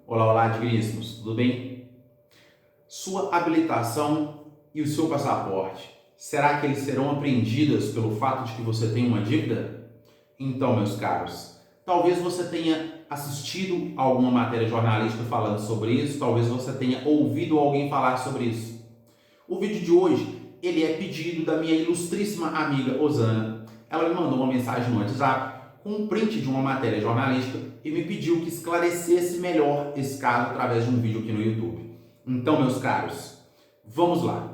Olá, olá, digníssimos, tudo bem? Sua habilitação e o seu passaporte, será que eles serão apreendidos pelo fato de que você tem uma dívida? Então, meus caros, talvez você tenha assistido a alguma matéria jornalística falando sobre isso, talvez você tenha ouvido alguém falar sobre isso. O vídeo de hoje, ele é pedido da minha ilustríssima amiga Osana. Ela me mandou uma mensagem no WhatsApp com um print de uma matéria jornalística e me pediu que esclarecesse melhor esse caso através de um vídeo aqui no YouTube. Então, meus caros, vamos lá.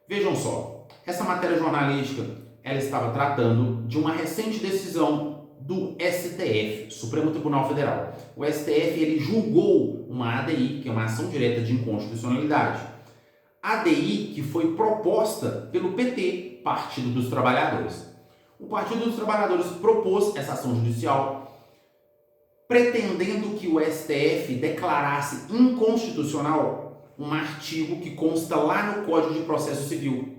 Vejam só, essa matéria jornalística, ela estava tratando de uma recente decisão do STF, Supremo Tribunal Federal. O STF, ele julgou uma ADI, que é uma ação direta de inconstitucionalidade. ADI que foi proposta pelo PT, Partido dos Trabalhadores. O Partido dos Trabalhadores propôs essa ação judicial pretendendo que o STF declarasse inconstitucional um artigo que consta lá no Código de Processo Civil.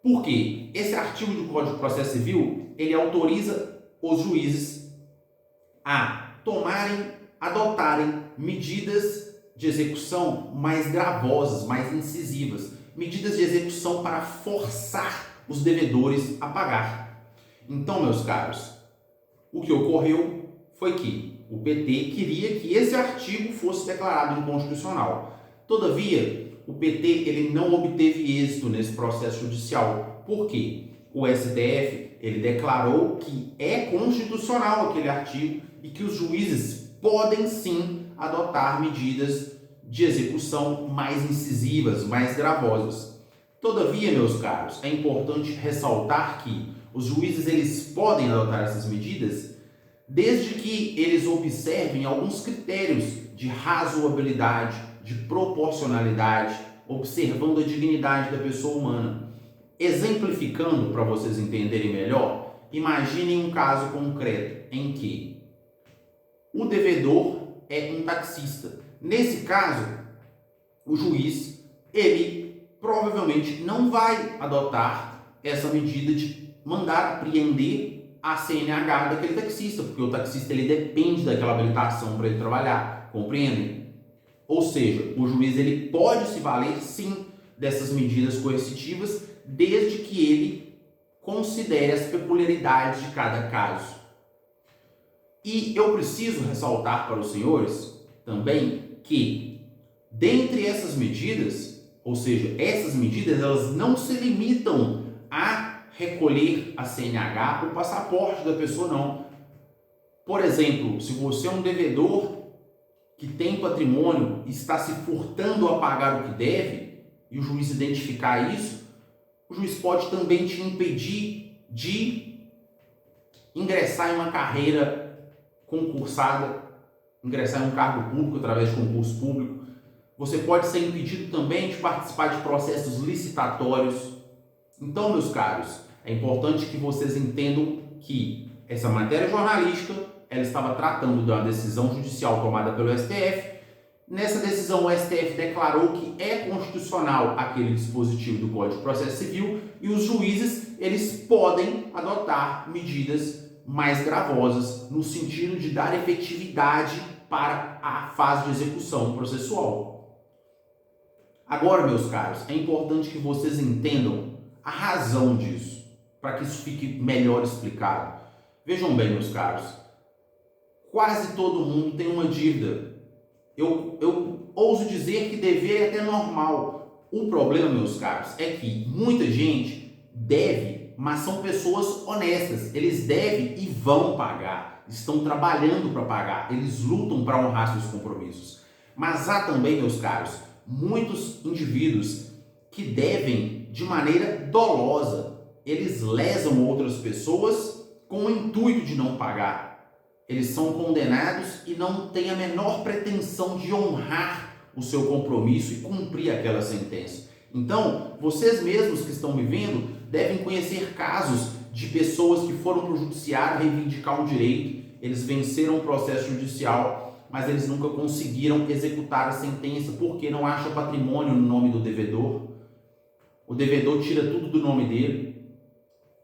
Por quê? Esse artigo do Código de Processo Civil, ele autoriza os juízes a adotarem medidas de execução mais gravosas, mais incisivas, medidas de execução para forçar os devedores a pagar. Então, meus caros, o que ocorreu foi que o PT queria que esse artigo fosse declarado inconstitucional. Todavia, o PT ele não obteve êxito nesse processo judicial. Por quê? O STF ele declarou que é constitucional aquele artigo e que os juízes podem sim adotar medidas de execução mais incisivas, mais gravosas. Todavia, meus caros, é importante ressaltar que os juízes eles podem adotar essas medidas desde que eles observem alguns critérios de razoabilidade, de proporcionalidade, observando a dignidade da pessoa humana. Exemplificando para vocês entenderem melhor, imaginem um caso concreto em que o devedor é um taxista. Nesse caso, o juiz, ele provavelmente não vai adotar essa medida de mandar apreender a CNH daquele taxista, porque o taxista ele depende daquela habilitação para ele trabalhar, compreendem? Ou seja, o juiz ele pode se valer sim dessas medidas coercitivas, desde que ele considere as peculiaridades de cada caso. E eu preciso ressaltar para os senhores também que, dentre essas medidas, ou seja, essas medidas elas não se limitam a recolher a CNH, o passaporte da pessoa, não. Por exemplo, se você é um devedor que tem patrimônio e está se furtando a pagar o que deve, e o juiz identificar isso, o juiz pode também te impedir de ingressar em uma carreira concursada, ingressar em um cargo público através de concurso público. Você pode ser impedido também de participar de processos licitatórios. Então, meus caros, é importante que vocês entendam que essa matéria jornalística ela estava tratando de uma decisão judicial tomada pelo STF. Nessa decisão, o STF declarou que é constitucional aquele dispositivo do Código de Processo Civil e os juízes eles podem adotar medidas mais gravosas no sentido de dar efetividade para a fase de execução processual. Agora, meus caros, é importante que vocês entendam a razão disso, para que isso fique melhor explicado. Vejam bem, meus caros, quase todo mundo tem uma dívida. Eu ouso dizer que dever é até normal. O problema, meus caros, é que muita gente deve, mas são pessoas honestas. Eles devem e vão pagar. Estão trabalhando para pagar. Eles lutam para honrar seus compromissos. Mas há também, meus caros, muitos indivíduos que devem de maneira dolosa. Eles lesam outras pessoas com o intuito de não pagar. Eles são condenados e não têm a menor pretensão de honrar o seu compromisso e cumprir aquela sentença. Então, vocês mesmos que estão me vendo devem conhecer casos de pessoas que foram para o judiciário reivindicar um direito, eles venceram o processo judicial, mas eles nunca conseguiram executar a sentença porque não acha patrimônio no nome do devedor. O devedor tira tudo do nome dele.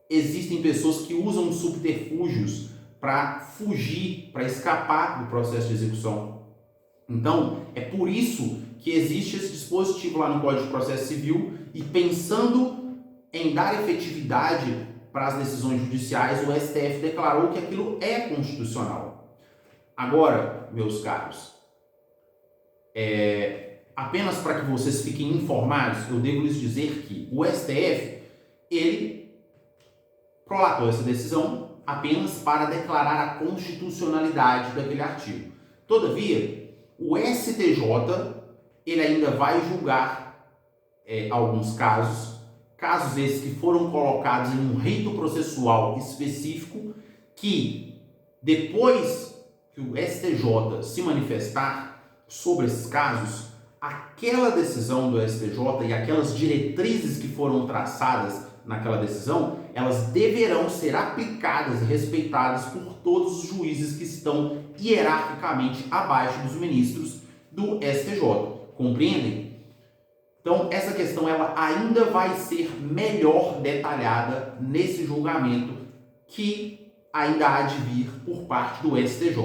Existem pessoas que usam subterfúgios para fugir, para escapar do processo de execução. Então, é por isso que existe esse dispositivo lá no Código de Processo Civil e pensando em dar efetividade para as decisões judiciais, o STF declarou que aquilo é constitucional. Agora, meus caros, apenas para que vocês fiquem informados, eu devo lhes dizer que o STF, ele prolatou essa decisão apenas para declarar a constitucionalidade daquele artigo. Todavia, o STJ, ele ainda vai julgar alguns casos esses que foram colocados em um rito processual específico, que depois que o STJ se manifestar sobre esses casos, aquela decisão do STJ e aquelas diretrizes que foram traçadas naquela decisão, elas deverão ser aplicadas e respeitadas por todos os juízes que estão hierarquicamente abaixo dos ministros do STJ. Compreendem? Então, essa questão ela ainda vai ser melhor detalhada nesse julgamento que ainda há de vir por parte do STJ.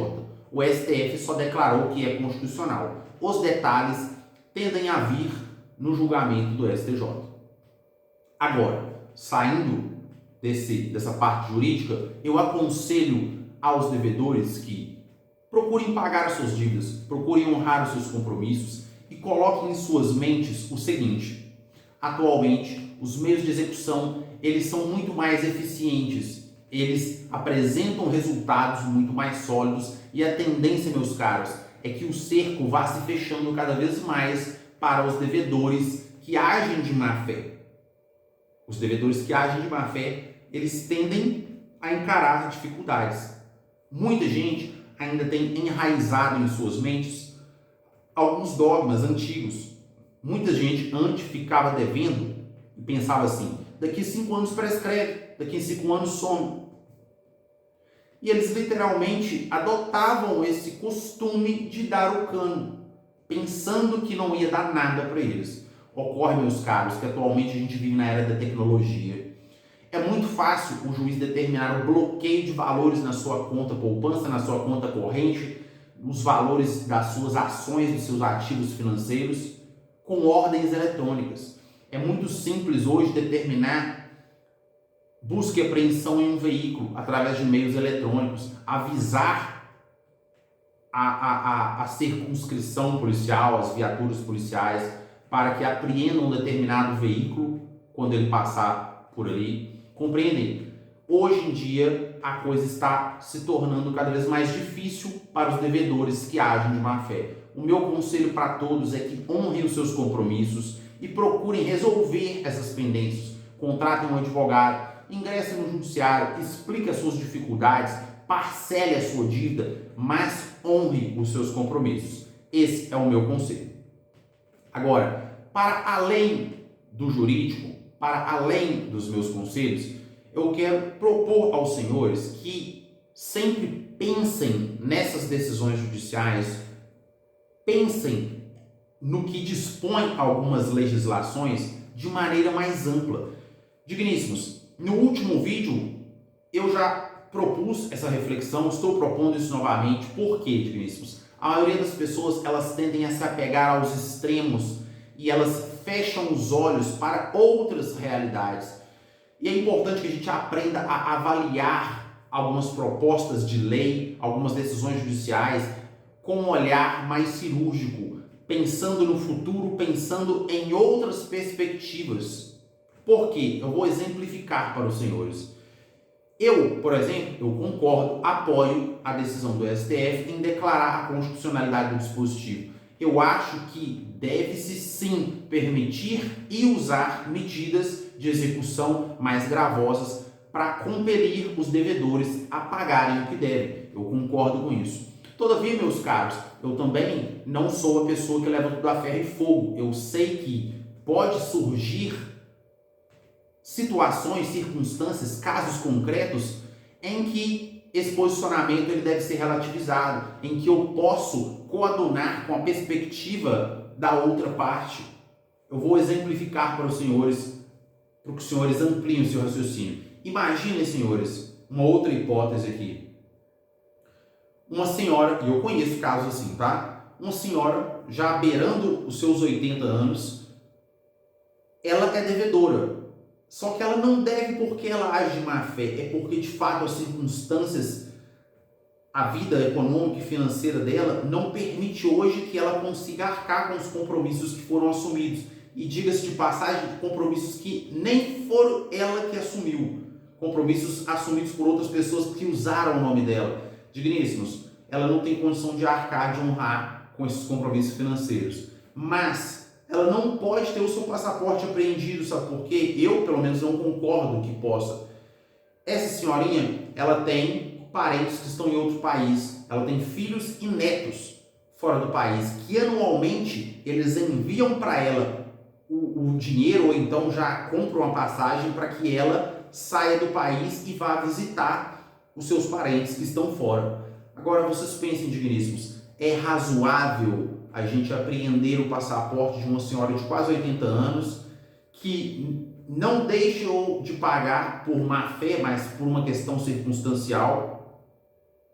O STF só declarou que é constitucional. Os detalhes tendem a vir no julgamento do STJ. Agora, saindo dessa parte jurídica, eu aconselho aos devedores que procurem pagar as suas dívidas, procurem honrar os seus compromissos e coloquem em suas mentes o seguinte: atualmente, os meios de execução eles são muito mais eficientes, eles apresentam resultados muito mais sólidos e a tendência, meus caros, é que o cerco vá se fechando cada vez mais para os devedores que agem de má fé. Os devedores que agem de má fé, eles tendem a encarar dificuldades. Muita gente ainda tem enraizado em suas mentes alguns dogmas antigos. Muita gente antes ficava devendo e pensava assim: daqui 5 anos prescreve, daqui 5 anos some. E eles literalmente adotavam esse costume de dar o cano, pensando que não ia dar nada para eles. Ocorre, meus caros, que atualmente a gente vive na era da tecnologia. É muito fácil o juiz determinar o bloqueio de valores na sua conta poupança, na sua conta corrente, os valores das suas ações, dos seus ativos financeiros, com ordens eletrônicas. É muito simples hoje determinar busca e apreensão em um veículo através de meios eletrônicos, avisar a circunscrição policial, as viaturas policiais, para que apreendam um determinado veículo quando ele passar por ali. Compreendem? Hoje em dia, a coisa está se tornando cada vez mais difícil para os devedores que agem de má fé. O meu conselho para todos é que honrem os seus compromissos e procurem resolver essas pendências. Contratem um advogado, ingressem no judiciário, explique as suas dificuldades, parcele a sua dívida, mas honre os seus compromissos. Esse é o meu conselho. Agora, para além do jurídico, para além dos meus conselhos, eu quero propor aos senhores que sempre pensem nessas decisões judiciais, pensem no que dispõe algumas legislações de maneira mais ampla. Digníssimos, no último vídeo eu já propus essa reflexão, estou propondo isso novamente. Por quê, digníssimos? A maioria das pessoas, elas tendem a se apegar aos extremos e elas fecham os olhos para outras realidades. E é importante que a gente aprenda a avaliar algumas propostas de lei, algumas decisões judiciais com um olhar mais cirúrgico, pensando no futuro, pensando em outras perspectivas. Por quê? Eu vou exemplificar para os senhores. Eu, por exemplo, eu concordo, apoio a decisão do STF em declarar a constitucionalidade do dispositivo. Eu acho que deve-se sim permitir e usar medidas de execução mais gravosas para compelir os devedores a pagarem o que devem. Eu concordo com isso. Todavia, meus caros, eu também não sou a pessoa que leva tudo a ferro e fogo. Eu sei que pode surgir situações, circunstâncias, casos concretos em que esse posicionamento ele deve ser relativizado, em que eu posso coadunar com a perspectiva da outra parte. Eu vou exemplificar para os senhores, para que os senhores ampliem o seu raciocínio. Imaginem, senhores, uma outra hipótese aqui. Uma senhora, e eu conheço casos assim, tá? uma senhora já beirando os seus 80 anos, ela é devedora. Só que ela não deve porque ela age de má fé, é porque de fato as circunstâncias, a vida econômica e financeira dela não permite hoje que ela consiga arcar com os compromissos que foram assumidos. E diga-se de passagem, compromissos que nem foram ela que assumiu, compromissos assumidos por outras pessoas que usaram o nome dela. Digníssimos, ela não tem condição de arcar, de honrar com esses compromissos financeiros. Mas ela não pode ter o seu passaporte apreendido, sabe por quê? Eu, pelo menos, não concordo que possa. Essa senhorinha, ela tem parentes que estão em outro país, ela tem filhos e netos fora do país, que anualmente eles enviam para ela o dinheiro, ou então já compram uma passagem para que ela saia do país e vá visitar os seus parentes que estão fora. Agora vocês pensem, digníssimos, é razoável a gente apreender o passaporte de uma senhora de quase 80 anos que não deixou de pagar por má fé, mas por uma questão circunstancial,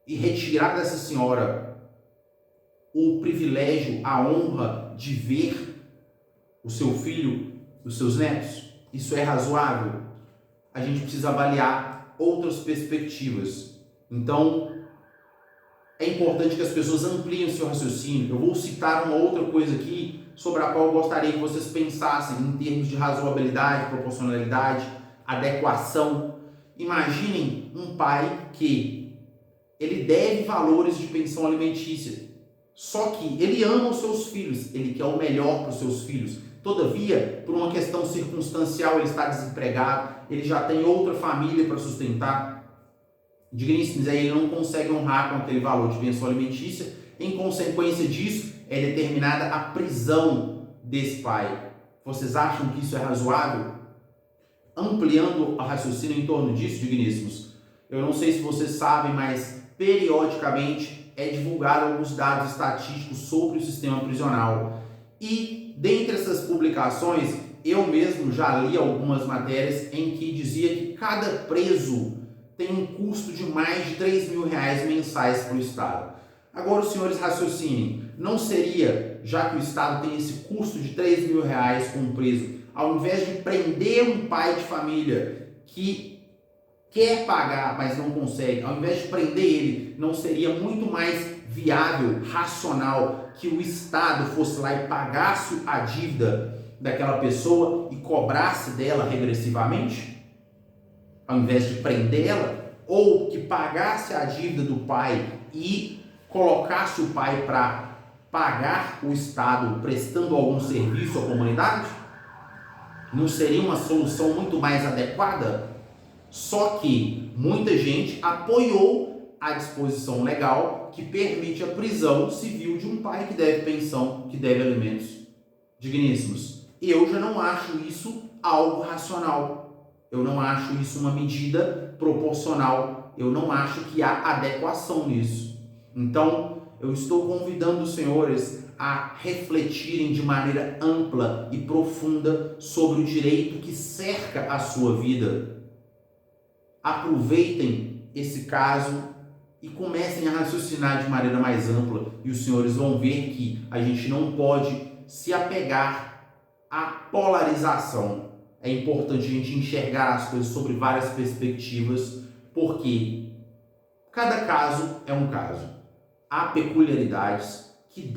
e retirar dessa senhora o privilégio, a honra de ver o seu filho, os seus netos? Isso é razoável? A gente precisa avaliar outras perspectivas. Então, é importante que as pessoas ampliem o seu raciocínio. Eu vou citar uma outra coisa aqui sobre a qual eu gostaria que vocês pensassem em termos de razoabilidade, proporcionalidade, adequação. Imaginem um pai que ele deve valores de pensão alimentícia, só que ele ama os seus filhos, ele quer o melhor para os seus filhos. Todavia, por uma questão circunstancial, ele está desempregado, ele já tem outra família para sustentar. Digníssimos, aí ele não consegue honrar com aquele valor de pensão alimentícia. Em consequência disso, é determinada a prisão desse pai. Vocês acham que isso é razoável? Ampliando o raciocínio em torno disso, digníssimos, eu não sei se vocês sabem, mas periodicamente é divulgado alguns dados estatísticos sobre o sistema prisional. E dentre essas publicações, eu mesmo já li algumas matérias em que dizia que cada preso tem um custo de mais de R$3.000 mensais para o Estado. Agora os senhores raciocinem, não seria, já que o Estado tem esse custo de R$3.000 com um preso, ao invés de prender um pai de família que quer pagar, mas não consegue, ao invés de prender ele, não seria muito mais viável, racional, que o Estado fosse lá e pagasse a dívida daquela pessoa e cobrasse dela regressivamente, ao invés de prendê-la, ou que pagasse a dívida do pai e colocasse o pai para pagar o Estado prestando algum serviço à comunidade? Não seria uma solução muito mais adequada? Só que muita gente apoiou a disposição legal que permite a prisão civil de um pai que deve pensão, que deve alimentos. Digníssimos, eu já não acho isso algo racional. Eu não acho isso uma medida proporcional. Eu não acho que há adequação nisso. Então, eu estou convidando os senhores a refletirem de maneira ampla e profunda sobre o direito que cerca a sua vida. Aproveitem esse caso e comecem a raciocinar de maneira mais ampla, e os senhores vão ver que a gente não pode se apegar à polarização. É importante a gente enxergar as coisas sobre várias perspectivas, porque cada caso é um caso. Há peculiaridades que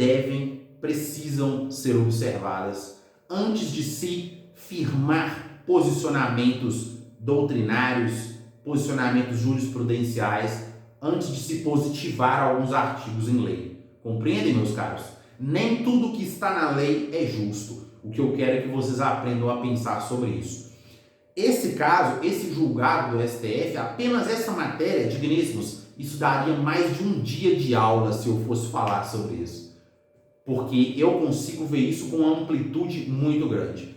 precisam ser observadas antes de se firmar posicionamentos doutrinários, posicionamentos jurisprudenciais, antes de se positivar alguns artigos em lei. Compreendem, meus caros? Nem tudo que está na lei é justo. O que eu quero é que vocês aprendam a pensar sobre isso. Esse caso, esse julgado do STF, apenas essa matéria, digníssimos, isso daria mais de um dia de aula se eu fosse falar sobre isso. Porque eu consigo ver isso com uma amplitude muito grande.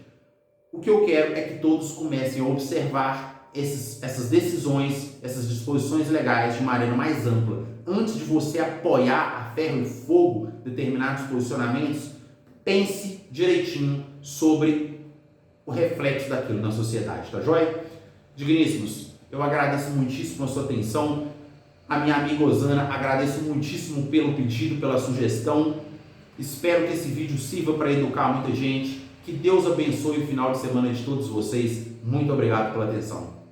O que eu quero é que todos comecem a observar essas decisões, essas disposições legais de maneira mais ampla. Antes de você apoiar a ferro e fogo determinados posicionamentos, pense direitinho sobre o reflexo daquilo na sociedade, tá joia? Digníssimos, eu agradeço muitíssimo a sua atenção. A minha amiga Osana, agradeço muitíssimo pelo pedido, pela sugestão. Espero que esse vídeo sirva para educar muita gente. Que Deus abençoe o final de semana de todos vocês. Muito obrigado pela atenção.